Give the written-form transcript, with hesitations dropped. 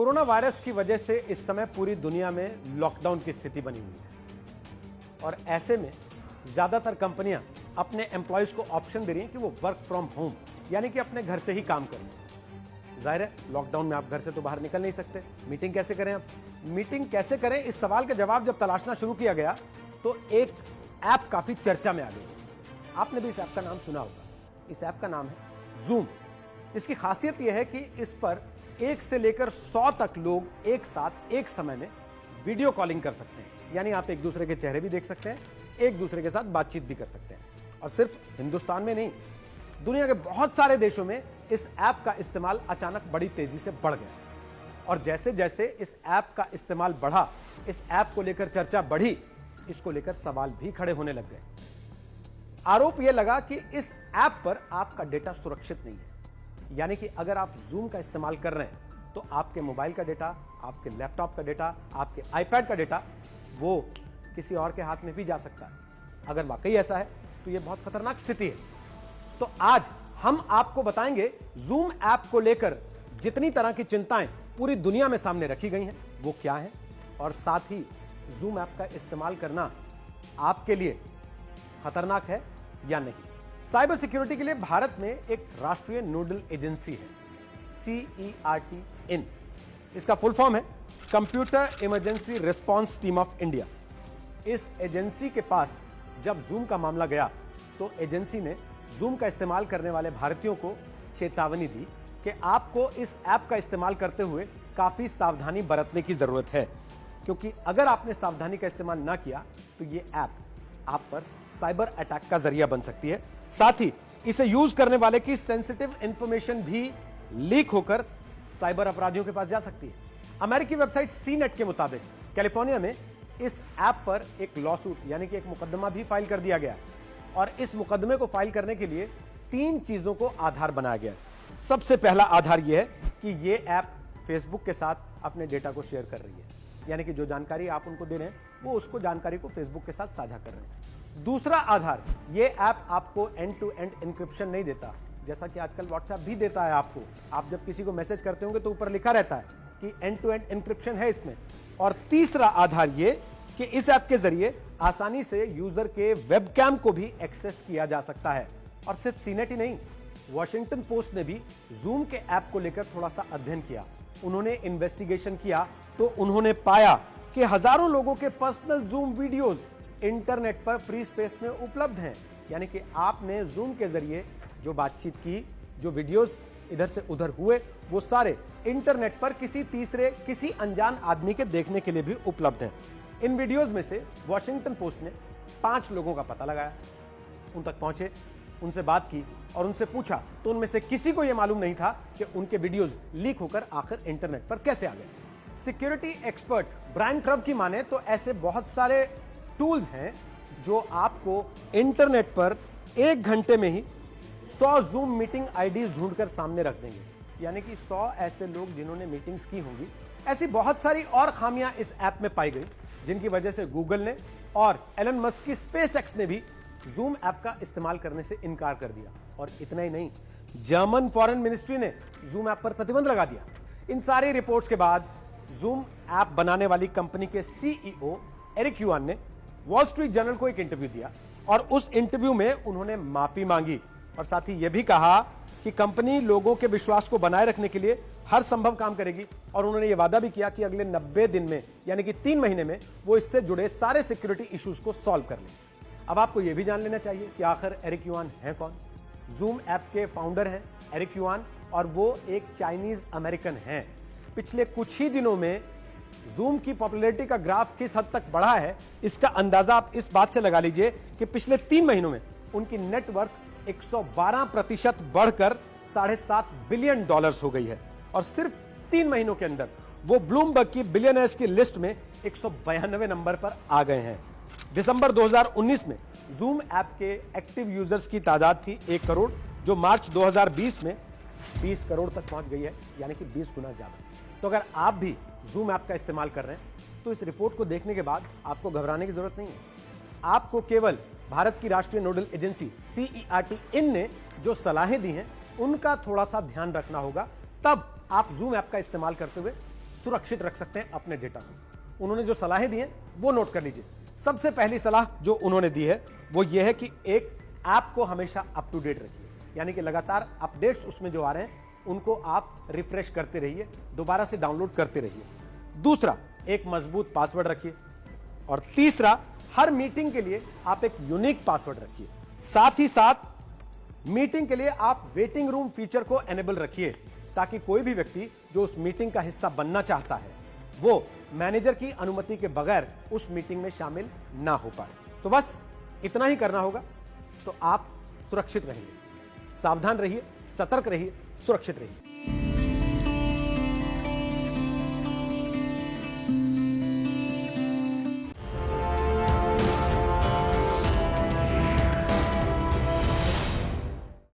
Corona virus की वजह से इस समय पूरी दुनिया में लॉकडाउन की स्थिति बनी हुई है और ऐसे में ज्यादातर कंपनियां अपने एम्प्लॉयज को ऑप्शन दे रही हैं कि वो वर्क फ्रॉम होम यानी कि अपने घर से ही काम करें। जाहिर है लॉकडाउन में आप घर से तो बाहर निकल नहीं सकते, मीटिंग कैसे करें? आप मीटिंग कैसे करें, इस सवाल का जवाब जब तलाशना शुरू किया गया तो एक ऐप काफी चर्चा में आ गई। आपने भी इस ऐप का नाम सुना होगा। इस ऐप का नाम है जूम। इसकी खासियत यह है कि इस पर 1 से लेकर 100 तक लोग एक साथ एक समय में वीडियो कॉलिंग कर सकते हैं, यानी आप एक दूसरे के चेहरे भी देख सकते हैं, एक दूसरे के साथ बातचीत भी कर सकते हैं। और सिर्फ हिंदुस्तान में नहीं, दुनिया के बहुत सारे देशों में इस ऐप का इस्तेमाल अचानक बड़ी तेजी से बढ़ गया और जैसे जैसे इस ऐप का इस्तेमाल बढ़ा, इस ऐप को लेकर चर्चा बढ़ी, इसको लेकर सवाल भी खड़े होने लग गए। आरोप यह लगा कि इस ऐप पर आपका डेटा सुरक्षित नहीं है, यानी कि अगर आप जूम का इस्तेमाल कर रहे हैं तो आपके मोबाइल का डेटा, आपके लैपटॉप का डेटा, आपके आईपैड का डेटा वो किसी और के हाथ में भी जा सकता है। अगर वाकई ऐसा है तो यह बहुत खतरनाक स्थिति है। तो आज हम आपको बताएंगे जूम ऐप को लेकर जितनी तरह की चिंताएं पूरी दुनिया में सामने रखी गई हैं वो क्या है, और साथ ही जूम ऐप का इस्तेमाल करना आपके लिए खतरनाक है या नहीं। साइबर सिक्योरिटी के लिए भारत में एक राष्ट्रीय नोडल एजेंसी है, CERT-IN। इसका फुल फॉर्म है computer emergency response team of India. इस एजेंसी के पास जब जूम का मामला गया तो एजेंसी ने जूम का इस्तेमाल करने वाले भारतीयों को चेतावनी दी कि आपको इस ऐप का इस्तेमाल करते हुए काफी सावधानी बरतने की जरूरत है, क्योंकि अगर आपने सावधानी का इस्तेमाल ना किया तो ये ऐप आप पर साइबर अटैक का जरिया बन सकती है। साथ ही इसे यूज करने वाले की सेंसिटिव इंफॉर्मेशन भी लीक होकर साइबर अपराधियों के पास जा सकती है। अमेरिकी वेबसाइट CNET के मुताबिक कैलिफोर्निया में इस ऐप पर एक लॉसूट यानी कि एक मुकदमा भी फाइल कर दिया गया और इस मुकदमे को फाइल करने के लिए 3 चीजों को आधार बनाया गया। सबसे पहला आधार यह है कि यह ऐप फेसबुक के साथ अपने डेटा को शेयर कर रही है, यानी कि जो जानकारी आप उनको दे रहे हैं वो उसको जानकारी को फेसबुक के साथ साझा कर रहे हैं। दूसरा आधार, ये ऐप आपको एंड टू एंड इंक्रिप्शन नहीं देता, जैसा कि आजकल व्हाट्सएप भी देता है आपको। आप जब किसी को मैसेज करते होंगे तो ऊपर लिखा रहता है कि एंड टू एंड इंक्रिप्शन है इसमें। और तीसरा आधार ये कि इस ऐप के जरिए आसानी से यूजर के वेबकैम को भी एक्सेस किया जा सकता है। और सिर्फ CNET ही नहीं, वॉशिंगटन पोस्ट ने भी जूम के ऐप को लेकर थोड़ा सा अध्ययन किया। उन्होंने इन्वेस्टिगेशन किया तो उन्होंने पाया कि हजारों लोगों के पर्सनल जूम वीडियोस इंटरनेट पर फ्री स्पेस में उपलब्ध हैं, यानी कि आपने जूम के जरिए जो बातचीत की, जो वीडियोस इधर से उधर हुए, वो सारे इंटरनेट पर किसी तीसरे, किसी अनजान आदमी के देखने के लिए भी उपलब्ध हैं। इन वीडियोस में से वॉशिंगटन पोस्ट ने 5 लोगों का पता लगाया, उन तक पहुंचे, उनसे बात की और उनसे पूछा तो उनमें से किसी को यह मालूम नहीं था कि उनके वीडियोस लीक होकर आखिर इंटरनेट पर कैसे आ गए। सिक्योरिटी एक्सपर्ट ब्रायन क्रब की माने तो ऐसे बहुत सारे टूल्स हैं जो आपको इंटरनेट पर 1 घंटे में ही 100 जूम मीटिंग आईडीज ढूंढकर सामने रख देंगे, यानी कि 100 ऐसे लोग जिन्होंने मीटिंग्स की होंगी। ऐसी बहुत सारी और खामियां इस ऐप में पाई गई जिनकी वजह से गूगल ने और एलन मस्क की SpaceX ने भी जूम ऐप का इस्तेमाल करने से इनकार कर दिया। और इतना ही नहीं, जर्मन फॉरेन मिनिस्ट्री ने जूम ऐप पर प्रतिबंध लगा दिया। इन सारी रिपोर्ट्स के बाद जूम ऐप बनाने वाली कंपनी के CEO एरिक युआन ने वॉल स्ट्रीट जर्नल को एक इंटरव्यू दिया और उस इंटरव्यू में उन्होंने माफी मांगी और साथ ही यह भी कहा कि कंपनी लोगों के विश्वास को बनाए रखने के लिए हर संभव काम करेगी। और उन्होंने यह वादा भी किया कि अगले 90 दिन में, यानी कि 3 महीने में, वो इससे जुड़े सारे सिक्योरिटी इश्यूज को सॉल्व कर लेंगे। अब आपको यह भी जान लेना चाहिए कि आखिर एरिक युआन है कौन। जूम ऐप के फाउंडर हैं एरिक युआन और वो एक चाइनीज अमेरिकन हैं। पिछले कुछ ही दिनों में जूम की पॉपुलैरिटी का ग्राफ किस हद तक बढ़ा है, इसका अंदाजा आप इस बात से लगा लीजिए कि पिछले 3 महीनों में उनकी नेटवर्थ 112% बढ़कर $7.5 बिलियन हो गई है। और सिर्फ 3 महीनों के अंदर वो ब्लूमबर्ग की बिलियनर्स की लिस्ट में 192 नंबर पर आ गए हैं। दिसंबर 2019 में जूम ऐप के एक्टिव यूजर्स की तादाद थी 1 करोड़, जो मार्च 2020 में 20 करोड़ तक पहुंच गई है, यानी कि 20 गुना ज्यादा। तो अगर आप भी जूम ऐप का इस्तेमाल कर रहे हैं तो इस रिपोर्ट को देखने के बाद आपको घबराने की जरूरत नहीं है। आपको केवल भारत की राष्ट्रीय नोडल एजेंसी CERT-IN ने जो सलाहें दी हैं उनका थोड़ा सा ध्यान रखना होगा, तब आप जूम ऐप का इस्तेमाल करते हुए सुरक्षित रख सकते हैं अपने डेटा को। उन्होंने जो सलाहें दी हैं वो नोट कर लीजिए। सबसे पहली सलाह जो उन्होंने दी है वो ये है कि एक ऐप को हमेशा अप टू डेट रखिए, यानी कि लगातार अपडेट्स उसमें जो आ रहे हैं उनको आप रिफ्रेश करते रहिए, दोबारा से डाउनलोड करते रहिए। दूसरा, एक मजबूत पासवर्ड रखिए। और तीसरा, हर मीटिंग के लिए आप एक यूनिक पासवर्ड रखिए। साथ ही साथ मीटिंग के लिए आप वेटिंग रूम फीचर को एनेबल रखिए, ताकि कोई भी व्यक्ति जो उस मीटिंग का हिस्सा बनना चाहता है वो मैनेजर की अनुमति के बगैर उस मीटिंग में शामिल ना हो पाए। तो बस इतना ही करना होगा, तो आप सुरक्षित रहेंगे। सावधान रहिए, सतर्क रहिए, सुरक्षित रहिए।